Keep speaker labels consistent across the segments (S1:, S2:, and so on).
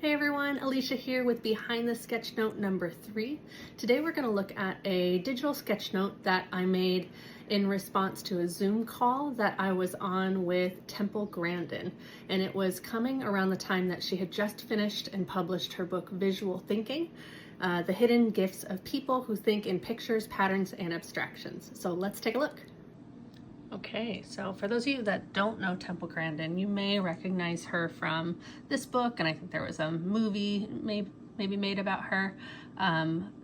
S1: Hey everyone, Alicia here with Behind the Sketchnote number 3. Today we're going to look at a digital sketchnote that I made in response to a Zoom call that I was on with Temple Grandin. And it was coming around the time that she had just finished and published her book Visual Thinking, The Hidden Gifts of People Who Think in Pictures, Patterns, and Abstractions. So let's take a look. Okay, so for those of you that don't know Temple Grandin, you may recognize her from this book, and I think there was a movie maybe made about her,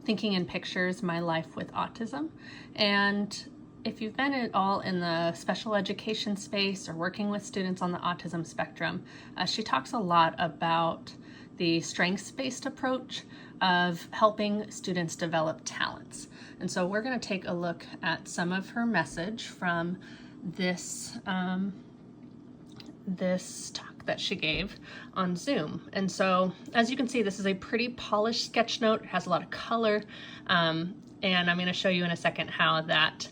S1: Thinking in Pictures, My Life with Autism. And if you've been at all in the special education space or working with students on the autism spectrum, she talks a lot about the strengths-based approach of helping students develop talents. And so we're going to take a look at some of her message from this talk that she gave on Zoom. And so as you can see, this is a pretty polished sketch note. It has a lot of color, and I'm going to show you in a second how that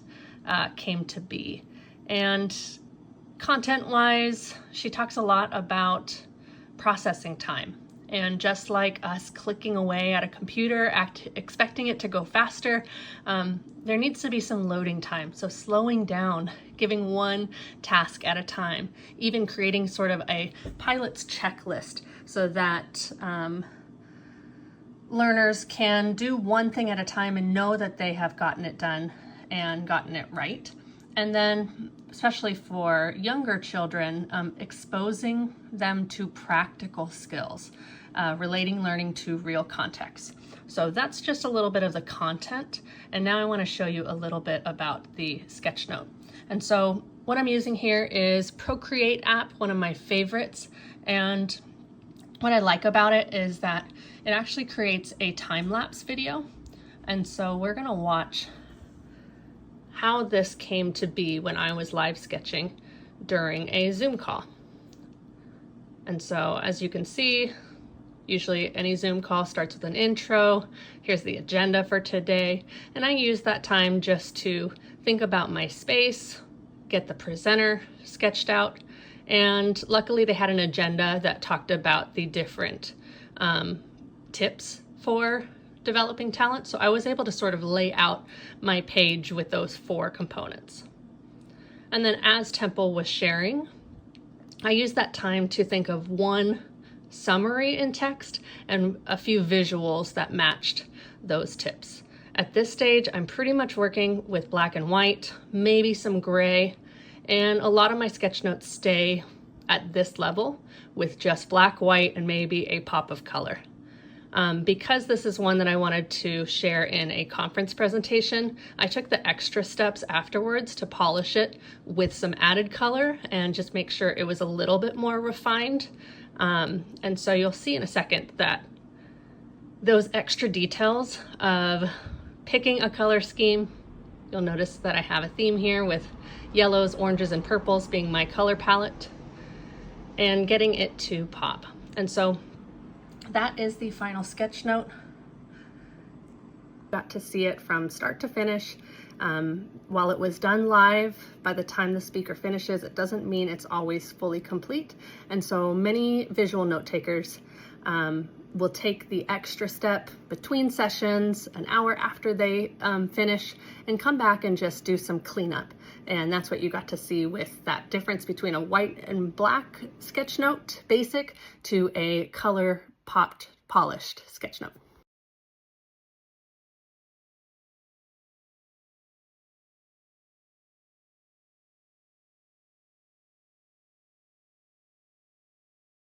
S1: came to be. And content-wise, she talks a lot about processing time. And just like us clicking away at a computer, expecting it to go faster, there needs to be some loading time. So slowing down, giving one task at a time, even creating sort of a pilot's checklist so that learners can do one thing at a time and know that they have gotten it done and gotten it right. And then, especially for younger children, exposing them to practical skills, relating learning to real context. So that's just a little bit of the content. And now I want to show you a little bit about the sketchnote. And so what I'm using here is Procreate app, one of my favorites. And what I like about it is that it actually creates a time-lapse video. And so we're going to watch how this came to be when I was live sketching during a Zoom call. And so as you can see, usually any Zoom call starts with an intro. Here's the agenda for today. And I use that time just to think about my space, get the presenter sketched out. And luckily they had an agenda that talked about the different tips for developing talent. So I was able to sort of lay out my page with those 4 components. And then as Temple was sharing, I used that time to think of one summary in text and a few visuals that matched those tips. At this stage, I'm pretty much working with black and white, maybe some gray, and a lot of my sketch notes stay at this level with just black, white, and maybe a pop of color. Because this is one that I wanted to share in a conference presentation, I took the extra steps afterwards to polish it with some added color and just make sure it was a little bit more refined. And so you'll see in a second that those extra details of picking a color scheme, you'll notice that I have a theme here with yellows, oranges, and purples being my color palette, and getting it to pop. And so that is the final sketch note. Got to see it from start to finish. While it was done live, by the time the speaker finishes, it doesn't mean it's always fully complete. And so many visual note takers will take the extra step between sessions, an hour after they finish, and come back and just do some cleanup. And that's what you got to see with that difference between a white and black sketch note, basic, to a color popped, polished sketch note.